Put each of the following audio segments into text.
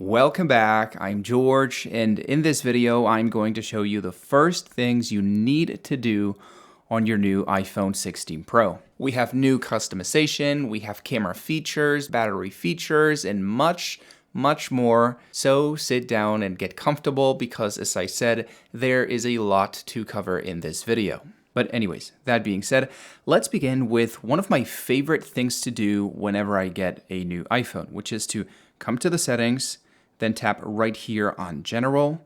Welcome back, I'm George, and in this video I'm going to show you the first things you need to do on your new iPhone 16 Pro. We have new customization, we have camera features, battery features, and much more. So sit down and get comfortable because, as I said, there is a lot to cover in this video. But anyways, that being said, let's begin with one of my favorite things to do whenever I get a new iPhone, which is to come to the settings, then tap right here on General,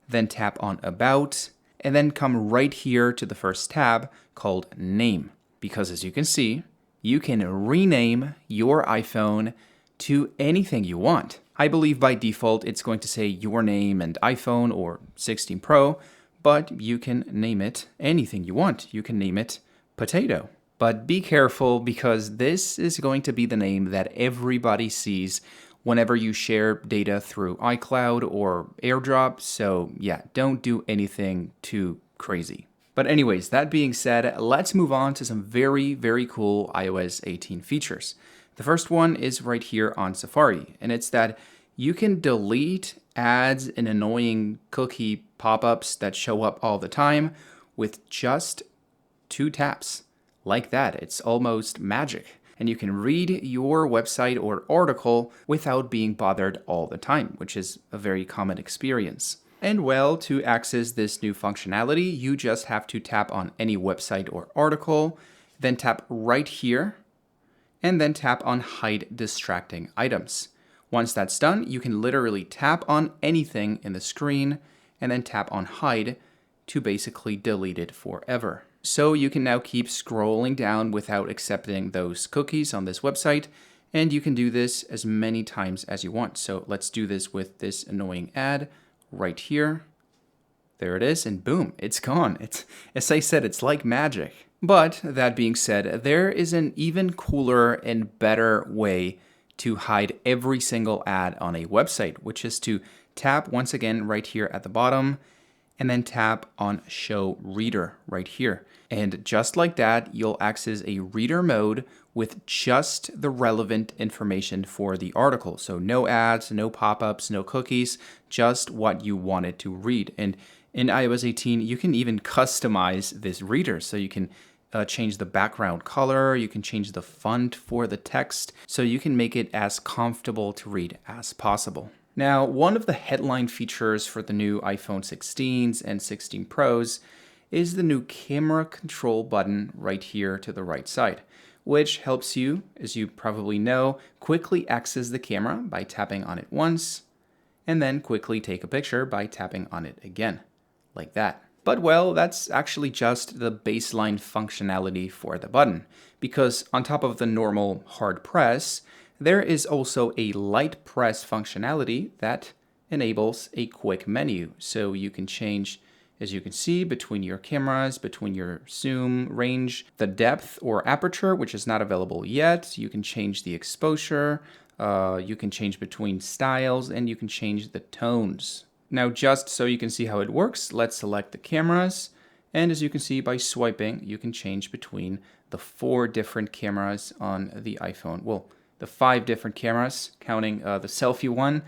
then tap on About, and then come right here to the first tab called Name. Because as you can see, you can rename your iPhone to anything you want. I believe by default it's going to say your name and iPhone or 16 Pro, but you can name it anything you want. You can name it Potato. But be careful because this is going to be the name that everybody sees whenever you share data through iCloud or AirDrop. So yeah, don't do anything too crazy. But anyways, that being said, let's move on to some very cool iOS 18 features. The first one is right here on Safari, and it's that you can delete ads and annoying cookie pop-ups that show up all the time with just 2 taps. Like that, it's almost magic. And you can read your website or article without being bothered all the time, which is a very common experience. And well, to access this new functionality, you just have to tap on any website or article, then tap right here, and then tap on Hide Distracting Items. Once that's done, you can literally tap on anything in the screen and then tap on Hide to basically delete it forever. So you can now keep scrolling down without accepting those cookies on this website, and you can do this as many times as you want. So let's do this with this annoying ad right here. There it is, and boom, it's gone. It's, as I said, it's like magic. But that being said, there is an even cooler and better way to hide every single ad on a website, which is to tap once again right here at the bottom, and then tap on Show Reader right here. And just like that, you'll access a reader mode with just the relevant information for the article. So no ads, no pop-ups, no cookies, just what you wanted to read. And in iOS 18, you can even customize this reader. So you can change the background color, you can change the font for the text, so you can make it as comfortable to read as possible. Now, one of the headline features for the new iPhone 16s and 16 Pros is the new camera control button right here to the right side, which helps you, as you probably know, quickly access the camera by tapping on it once, and then quickly take a picture by tapping on it again, like that. But well, that's actually just the baseline functionality for the button, because on top of the normal hard press, there is also a light press functionality that enables a quick menu. So you can change, as you can see, between your cameras, between your zoom range, the depth or aperture, which is not available yet. You can change the exposure, you can change between styles, and you can change the tones. Now, just so you can see how it works, let's select the cameras. And as you can see by swiping, you can change between the 4 different cameras on the iPhone. Well, the 5 different cameras, counting the selfie one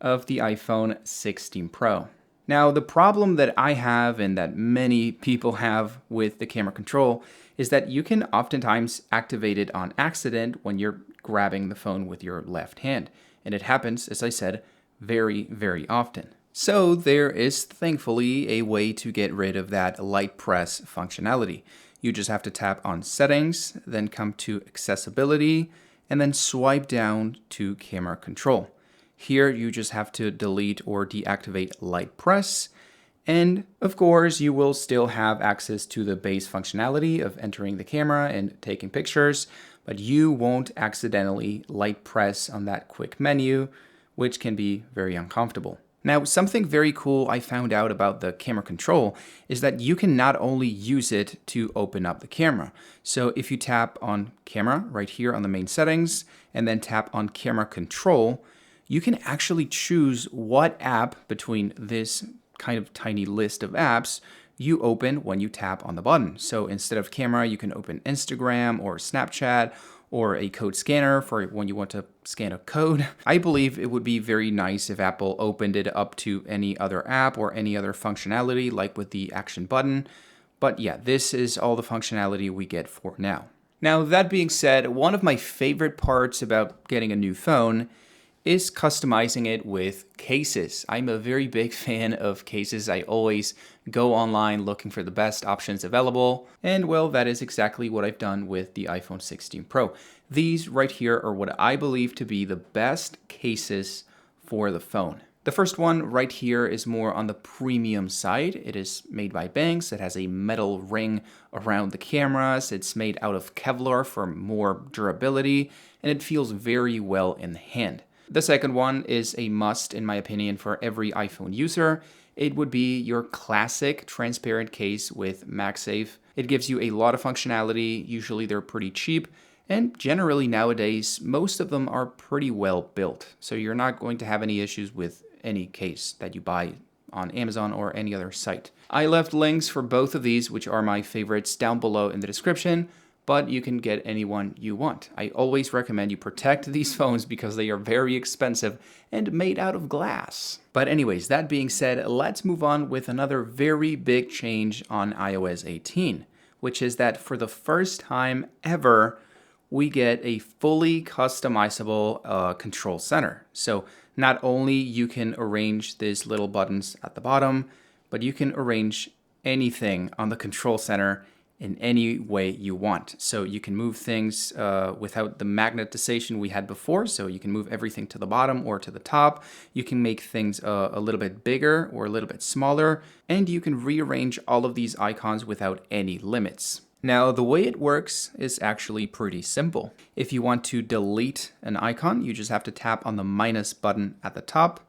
of the iPhone 16 Pro. Now, the problem that I have and that many people have with the camera control is that you can oftentimes activate it on accident when you're grabbing the phone with your left hand. And it happens, as I said, very often. So there is thankfully a way to get rid of that light press functionality. You just have to tap on Settings, then come to Accessibility, and then swipe down to Camera Control. Here you just have to delete or deactivate light press, and of course you will still have access to the base functionality of entering the camera and taking pictures, but you won't accidentally light press on that quick menu, which can be very uncomfortable. Now, something very cool I found out about the camera control is that you can not only use it to open up the camera. So if you tap on camera right here on the main settings and then tap on camera control, you can actually choose what app between this kind of tiny list of apps you open when you tap on the button. So instead of camera, you can open Instagram or Snapchat or a code scanner for when you want to scan a code. I believe it would be very nice if Apple opened it up to any other app or any other functionality, like with the action button. But yeah, this is all the functionality we get for now. Now, that being said, one of my favorite parts about getting a new phone is customizing it with cases. I'm a very big fan of cases. I always go online looking for the best options available. And well, that is exactly what I've done with the iPhone 16 Pro. These right here are what I believe to be the best cases for the phone. The first one right here is more on the premium side. It is made by Banks. It has a metal ring around the cameras. It's made out of Kevlar for more durability, and it feels very well in the hand. The second one is a must, in my opinion, for every iPhone user. It would be your classic transparent case with MagSafe. It gives you a lot of functionality. Usually they're pretty cheap. And generally nowadays, most of them are pretty well built. So you're not going to have any issues with any case that you buy on Amazon or any other site. I left links for both of these, which are my favorites, down below in the description, but you can get any one you want. I always recommend you protect these phones because they are very expensive and made out of glass. But anyways, that being said, let's move on with another very big change on iOS 18, which is that for the first time ever, we get a fully customizable control center. So not only you can arrange these little buttons at the bottom, but you can arrange anything on the control center in any way you want. So you can move things without the magnetization we had before. So you can move everything to the bottom or to the top. You can make things a little bit bigger or a little bit smaller, and you can rearrange all of these icons without any limits. Now, the way it works is actually pretty simple. If you want to delete an icon, you just have to tap on the minus button at the top.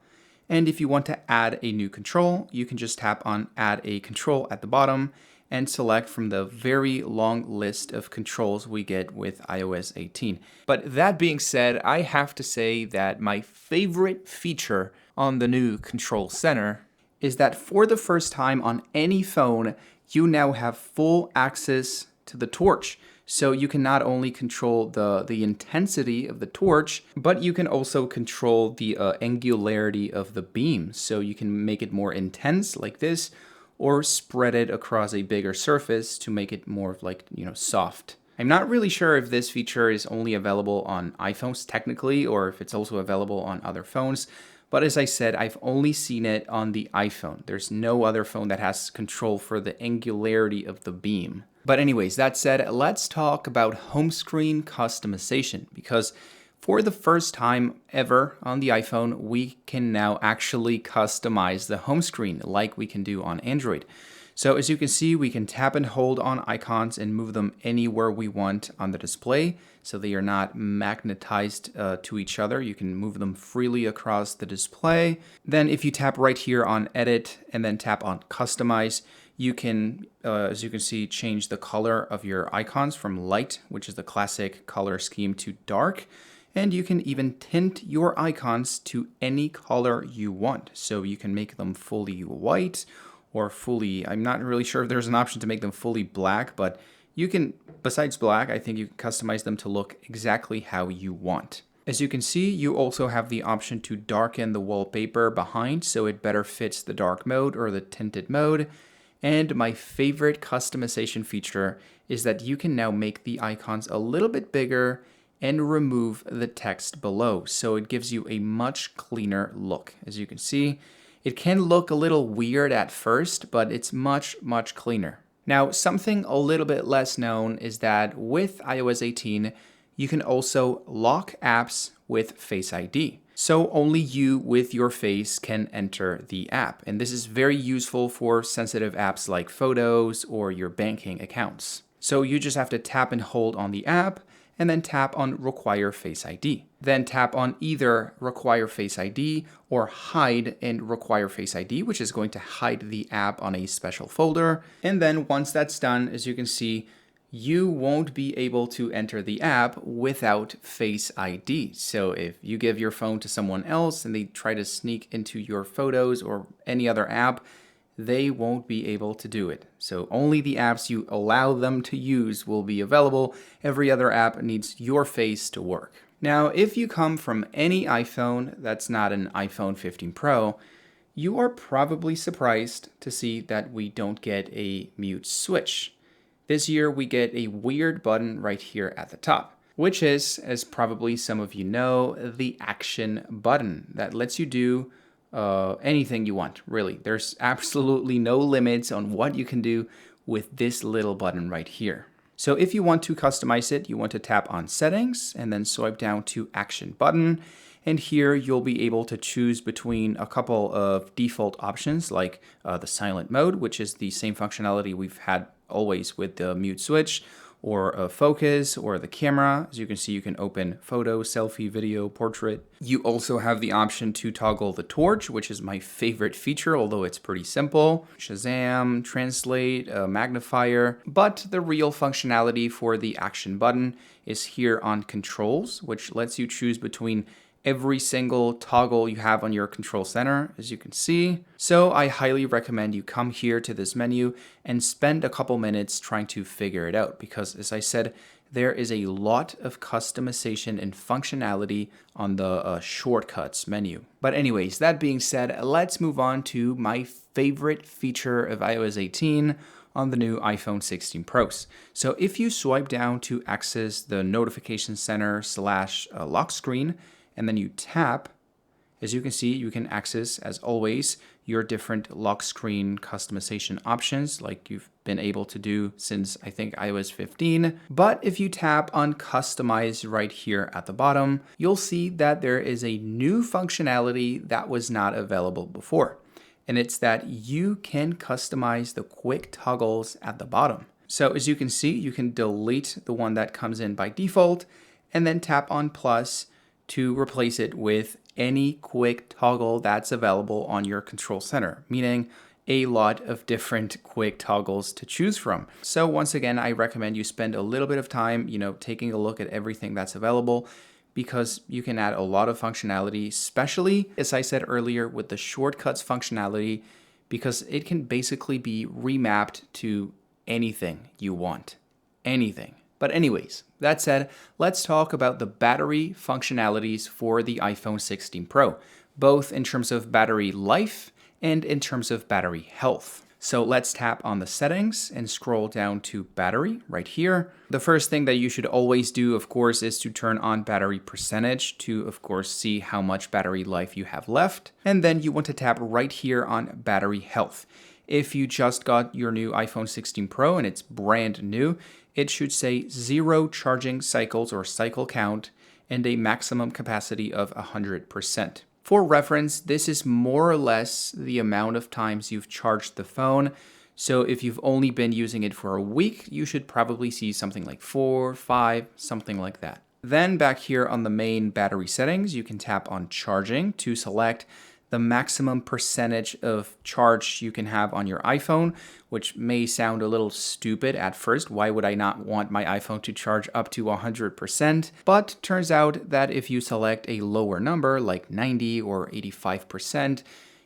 And if you want to add a new control, you can just tap on Add a Control at the bottom and select from the very long list of controls we get with iOS 18. But that being said, I have to say that my favorite feature on the new Control Center is that for the first time on any phone, you now have full access to the torch. So you can not only control the intensity of the torch, but you can also control the angularity of the beam. So you can make it more intense like this, or spread it across a bigger surface to make it more like, soft. I'm not really sure if this feature is only available on iPhones technically, or if it's also available on other phones. But as I said, I've only seen it on the iPhone. There's no other phone that has control for the angularity of the beam. But anyways, that said, let's talk about home screen customization, because for the first time ever on the iPhone, we can now actually customize the home screen like we can do on Android. So as you can see, we can tap and hold on icons and move them anywhere we want on the display, so they are not magnetized to each other. You can move them freely across the display. Then if you tap right here on Edit and then tap on Customize, you can, as you can see, change the color of your icons from light, which is the classic color scheme, to dark. And you can even tint your icons to any color you want. So you can make them fully white or fully, I'm not really sure if there's an option to make them fully black, but you can, besides black, I think you can customize them to look exactly how you want. As you can see, you also have the option to darken the wallpaper behind so it better fits the dark mode or the tinted mode. And my favorite customization feature is that you can now make the icons a little bit bigger and remove the text below. So it gives you a much cleaner look. As you can see, it can look a little weird at first, but it's much, much cleaner. Now, something a little bit less known is that with iOS 18, you can also lock apps with Face ID. So only you with your face can enter the app. And this is very useful for sensitive apps like Photos or your banking accounts. So you just have to tap and hold on the app and then tap on Require Face ID. Then tap on either Require Face ID or Hide and Require Face ID, which is going to hide the app on a special folder. And then once that's done, as you can see, you won't be able to enter the app without Face ID. So if you give your phone to someone else and they try to sneak into your Photos or any other app, they won't be able to do it. So only the apps you allow them to use will be available. Every other app needs your face to work. Now, if you come from any iPhone that's not an iPhone 15 Pro, you are probably surprised to see that we don't get a mute switch. This year, we get a weird button right here at the top, which is, as probably some of you know, the action button that lets you do anything you want, really. There's absolutely no limits on what you can do with this little button right here. So if you want to customize it, you want to tap on Settings and then swipe down to Action Button. And here you'll be able to choose between a couple of default options like the silent mode, which is the same functionality we've had always with the mute switch, or a focus, or the camera. As you can see, you can open photo, selfie, video, portrait. You also have the option to toggle the torch, which is my favorite feature, although it's pretty simple. Shazam, translate, magnifier. But the real functionality for the action button is here on controls, which lets you choose between every single toggle you have on your control center, as you can see. So I highly recommend you come here to this menu and spend a couple minutes trying to figure it out, because as I said, there is a lot of customization and functionality on the shortcuts menu. But anyways, that being said, let's move on to my favorite feature of iOS 18 on the new iPhone 16 Pros. So if you swipe down to access the notification center / lock screen, and then you tap, as you can see, you can access, as always, your different lock screen customization options like you've been able to do since, I think, iOS 15. But if you tap on Customize right here at the bottom, you'll see that there is a new functionality that was not available before. And it's that you can customize the quick toggles at the bottom. So as you can see, you can delete the one that comes in by default and then tap on plus to replace it with any quick toggle that's available on your control center, meaning a lot of different quick toggles to choose from. So once again, I recommend you spend a little bit of time, taking a look at everything that's available, because you can add a lot of functionality, especially, as I said earlier, with the shortcuts functionality, because it can basically be remapped to anything you want, anything. But anyways, that said, let's talk about the battery functionalities for the iPhone 16 Pro, both in terms of battery life and in terms of battery health. So let's tap on the settings and scroll down to battery right here. The first thing that you should always do, of course, is to turn on battery percentage to, of course, see how much battery life you have left. And then you want to tap right here on battery health. If you just got your new iPhone 16 Pro and it's brand new, it should say 0 charging cycles or cycle count and a maximum capacity of 100%. For reference, this is more or less the amount of times you've charged the phone. So if you've only been using it for a week, you should probably see something like 4, 5, something like that. Then back here on the main battery settings, you can tap on charging to select the maximum percentage of charge you can have on your iPhone, which may sound a little stupid at first. Why would I not want my iPhone to charge up to 100%? But turns out that if you select a lower number, like 90 or 85%,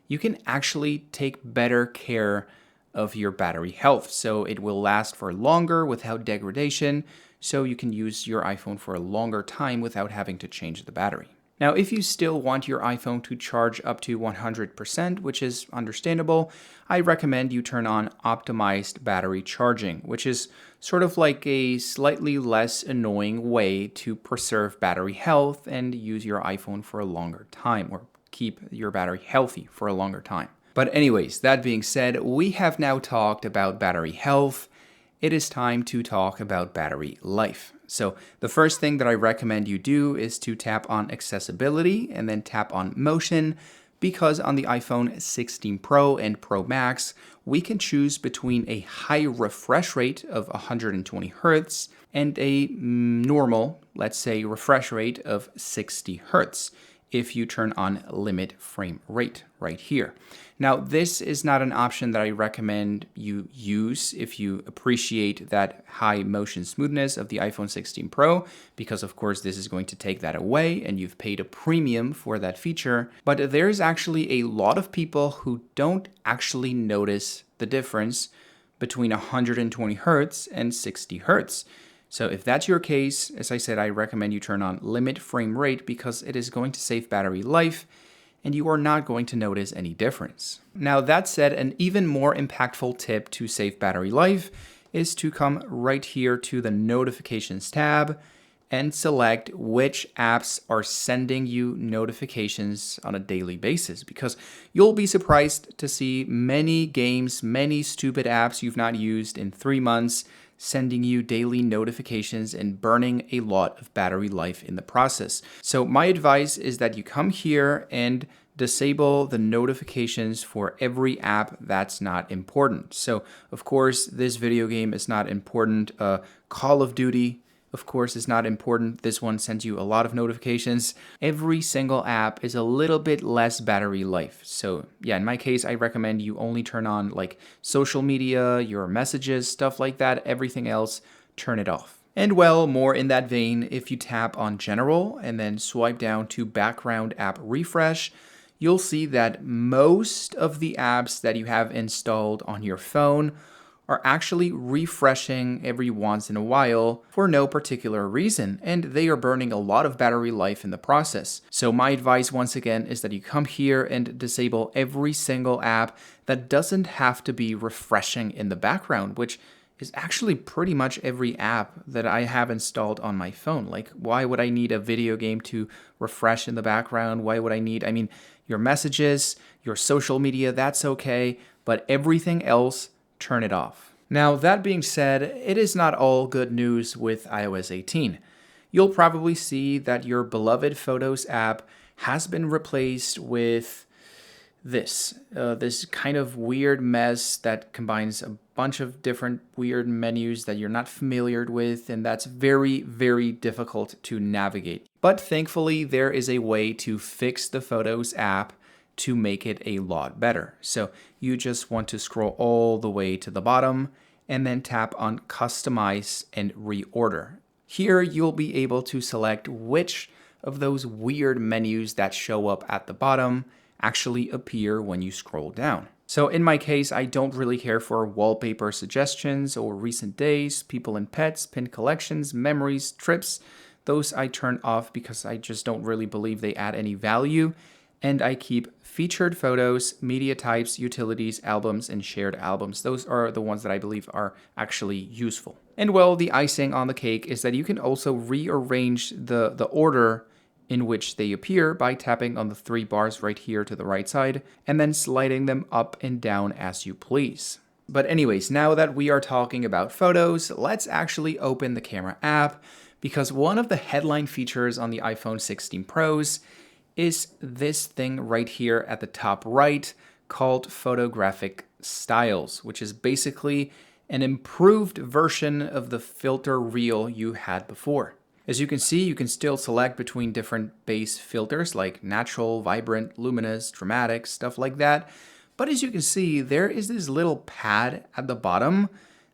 you can actually take better care of your battery health. So it will last for longer without degradation, so you can use your iPhone for a longer time without having to change the battery. Now, if you still want your iPhone to charge up to 100%, which is understandable, I recommend you turn on optimized battery charging, which is sort of like a slightly less annoying way to preserve battery health and use your iPhone for a longer time, or keep your battery healthy for a longer time. But anyways, that being said, we have now talked about battery health. It is time to talk about battery life. So the first thing that I recommend you do is to tap on accessibility and then tap on motion, because on the iPhone 16 Pro and Pro Max, we can choose between a high refresh rate of 120 Hertz and a normal, let's say, refresh rate of 60 Hertz. if you turn on limit frame rate right here. Now, this is not an option that I recommend you use if you appreciate that high motion smoothness of the iPhone 16 Pro, because of course this is going to take that away and you've paid a premium for that feature. But there's actually a lot of people who don't actually notice the difference between 120 Hertz and 60 Hertz. So if that's your case, as I said, I recommend you turn on limit frame rate because it is going to save battery life and you are not going to notice any difference. Now that said, an even more impactful tip to save battery life is to come right here to the notifications tab and select which apps are sending you notifications on a daily basis, because you'll be surprised to see many games, many stupid apps you've not used in 3 months sending you daily notifications and burning a lot of battery life in the process. So my advice is that you come here and disable the notifications for every app that's not important. So of course, this video game is not important. Call of Duty, of course, is not important. This one sends you a lot of notifications. Every single app is a little bit less battery life. So yeah, in my case, I recommend you only turn on like social media, your messages, stuff like that. Everything else, turn it off. And well, more in that vein, if you tap on General and then swipe down to Background App Refresh, you'll see that most of the apps that you have installed on your phone are actually refreshing every once in a while for no particular reason, and they are burning a lot of battery life in the process. So my advice once again is that you come here and disable every single app that doesn't have to be refreshing in the background, which is actually pretty much every app that I have installed on my phone. Like, why would I need a video game to refresh in the background? Why would I need, your messages, your social media, that's okay, but everything else, turn it off. Now, that being said, it is not all good news with iOS 18. You'll probably see that your beloved Photos app has been replaced with this kind of weird mess that combines a bunch of different weird menus that you're not familiar with, and that's very, very difficult to navigate. But thankfully, there is a way to fix the Photos app to make it a lot better. So you just want to scroll all the way to the bottom and then tap on Customize and Reorder. Here you'll be able to select which of those weird menus that show up at the bottom actually appear when you scroll down. So in my case, I don't really care for wallpaper suggestions or recent days, people and pets, pinned collections, memories, trips. Those I turn off because I just don't really believe they add any value. And I keep featured photos, media types, utilities, albums, and shared albums. Those are the ones that I believe are actually useful. And well, the icing on the cake is that you can also rearrange the order in which they appear by tapping on the 3 bars right here to the right side and then sliding them up and down as you please. But anyways, now that we are talking about photos, let's actually open the camera app, because one of the headline features on the iPhone 16 Pros is this thing right here at the top right called Photographic Styles, which is basically an improved version of the filter reel you had before. As you can see, you can still select between different base filters like natural, vibrant, luminous, dramatic, stuff like that. But as you can see, there is this little pad at the bottom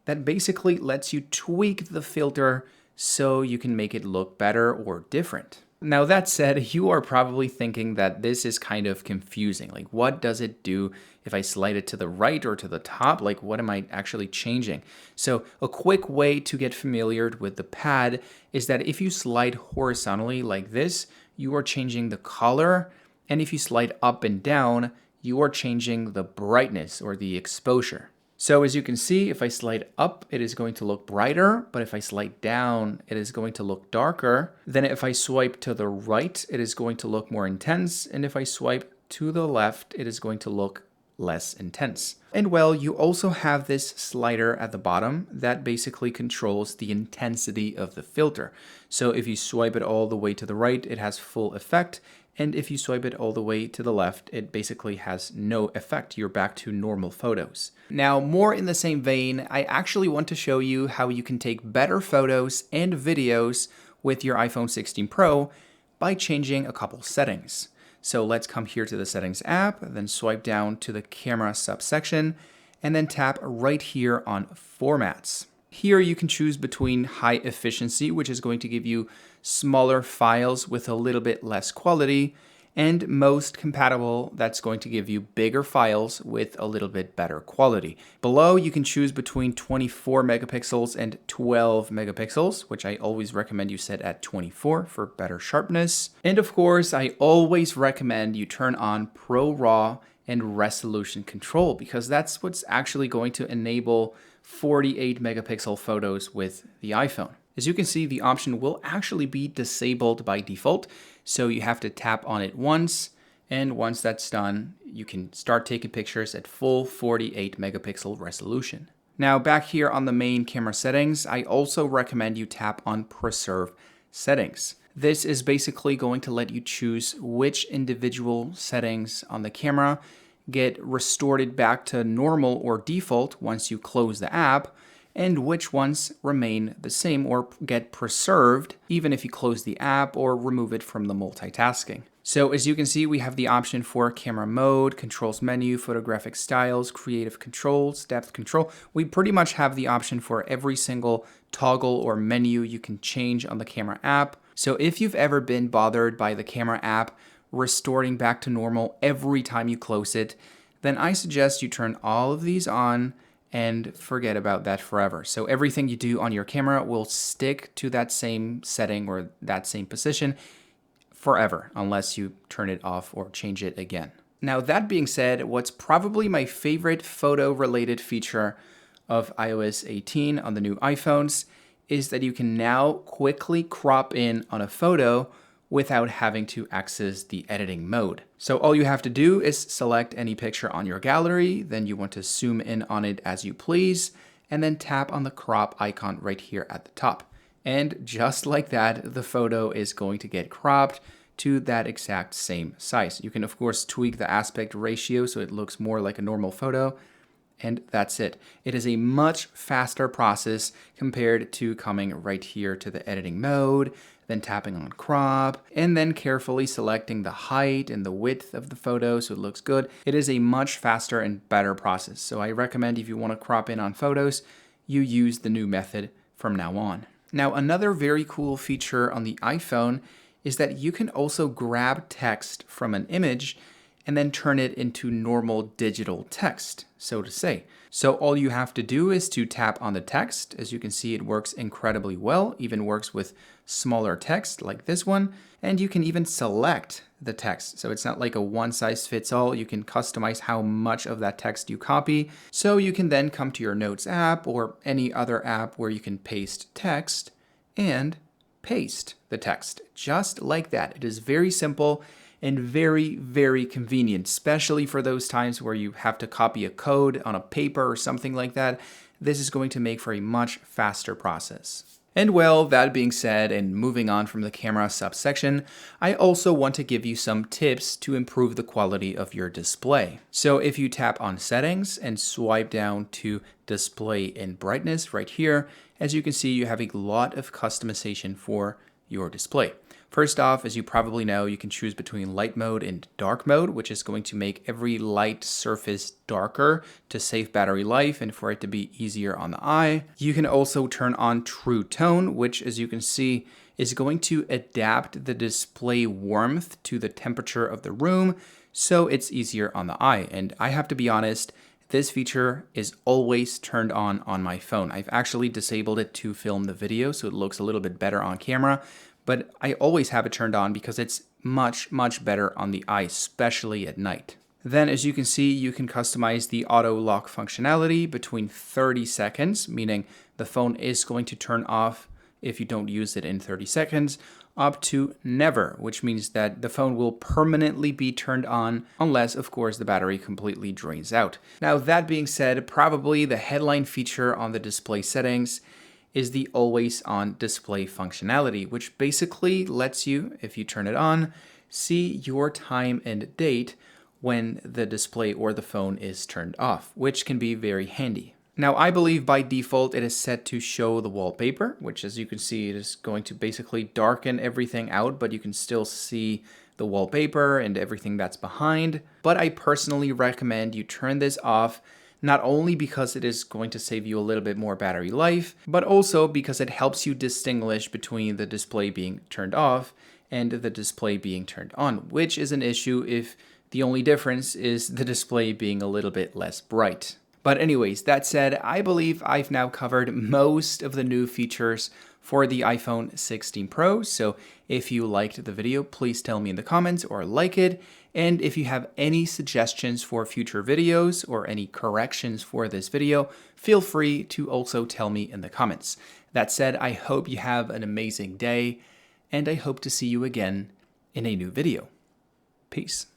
that basically lets you tweak the filter so you can make it look better or different. Now that said, you are probably thinking that this is kind of confusing. Like, what does it do if I slide it to the right or to the top? Like, what am I actually changing? So a quick way to get familiar with the pad is that if you slide horizontally like this, you are changing the color. And if you slide up and down, you are changing the brightness or the exposure. So as you can see, if I slide up, it is going to look brighter, but if I slide down, it is going to look darker. Then if I swipe to the right, it is going to look more intense. And if I swipe to the left, it is going to look less intense. And well, you also have this slider at the bottom that basically controls the intensity of the filter. So if you swipe it all the way to the right, it has full effect. And if you swipe it all the way to the left, it basically has no effect. You're back to normal photos. Now, more in the same vein, I actually want to show you how you can take better photos and videos with your iPhone 16 Pro by changing a couple settings. So let's come here to the Settings app, then swipe down to the Camera subsection, and then tap right here on Formats. Here you can choose between high efficiency, which is going to give you smaller files with a little bit less quality, and most compatible, that's going to give you bigger files with a little bit better quality. Below, you can choose between 24 megapixels and 12 megapixels, which I always recommend you set at 24 for better sharpness. And of course, I always recommend you turn on Pro RAW and resolution control, because that's what's actually going to enable 48 megapixel photos with the iPhone. As you can see, the option will actually be disabled by default, so you have to tap on it once, and once that's done, you can start taking pictures at full 48 megapixel resolution. Now back here on the main camera settings, I also recommend you tap on Preserve Settings. This is basically going to let you choose which individual settings on the camera get restored back to normal or default once you close the app, and which ones remain the same or get preserved even if you close the app or remove it from the multitasking. So as you can see, we have the option for camera mode, controls menu, photographic styles, creative controls, depth control. We pretty much have the option for every single toggle or menu you can change on the camera app. So if you've ever been bothered by the camera app restoring back to normal every time you close it, then I suggest you turn all of these on and forget about that forever. So everything you do on your camera will stick to that same setting or that same position forever, unless you turn it off or change it again. Now that being said, what's probably my favorite photo-related feature of iOS 18 on the new iPhones is that you can now quickly crop in on a photo without having to access the editing mode. So all you have to do is select any picture on your gallery, then you want to zoom in on it as you please, and then tap on the crop icon right here at the top. And just like that, the photo is going to get cropped to that exact same size. You can of course tweak the aspect ratio so it looks more like a normal photo, and that's it. It is a much faster process compared to coming right here to the editing mode, then tapping on crop, and then carefully selecting the height and the width of the photo so it looks good. It is a much faster and better process. So I recommend if you want to crop in on photos, you use the new method from now on. Now, another very cool feature on the iPhone is that you can also grab text from an image and then turn it into normal digital text, so to say. So all you have to do is to tap on the text. As you can see, it works incredibly well, even works with smaller text like this one. And you can even select the text. So it's not like a one-size-fits-all. You can customize how much of that text you copy. So you can then come to your Notes app or any other app where you can paste text and paste the text, just like that. It is very simple and very, very convenient, especially for those times where you have to copy a code on a paper or something like that. This is going to make for a much faster process. And well, that being said, and moving on from the camera subsection, I also want to give you some tips to improve the quality of your display. So if you tap on Settings and swipe down to Display and Brightness right here, as you can see, you have a lot of customization for your display. First off, as you probably know, you can choose between light mode and dark mode, which is going to make every light surface darker to save battery life and for it to be easier on the eye. You can also turn on true tone, which as you can see is going to adapt the display warmth to the temperature of the room, so it's easier on the eye. And I have to be honest, this feature is always turned on my phone. I've actually disabled it to film the video so it looks a little bit better on camera, but I always have it turned on because it's much, much better on the eye, especially at night. Then as you can see, you can customize the auto lock functionality between 30 seconds, meaning the phone is going to turn off if you don't use it in 30 seconds, up to never, which means that the phone will permanently be turned on unless, of course, the battery completely drains out. Now, that being said, probably the headline feature on the display settings is the always on display functionality, which basically lets you, if you turn it on, see your time and date when the display or the phone is turned off, which can be very handy. Now, I believe by default it is set to show the wallpaper, which as you can see, it is going to basically darken everything out, but you can still see the wallpaper and everything that's behind. But I personally recommend you turn this off, not only because it is going to save you a little bit more battery life, but also because it helps you distinguish between the display being turned off and the display being turned on, which is an issue if the only difference is the display being a little bit less bright. But anyways, that said, I believe I've now covered most of the new features for the iPhone 16 Pro. So if you liked the video, please tell me in the comments or like it. And if you have any suggestions for future videos or any corrections for this video, feel free to also tell me in the comments. That said, I hope you have an amazing day, and I hope to see you again in a new video. Peace.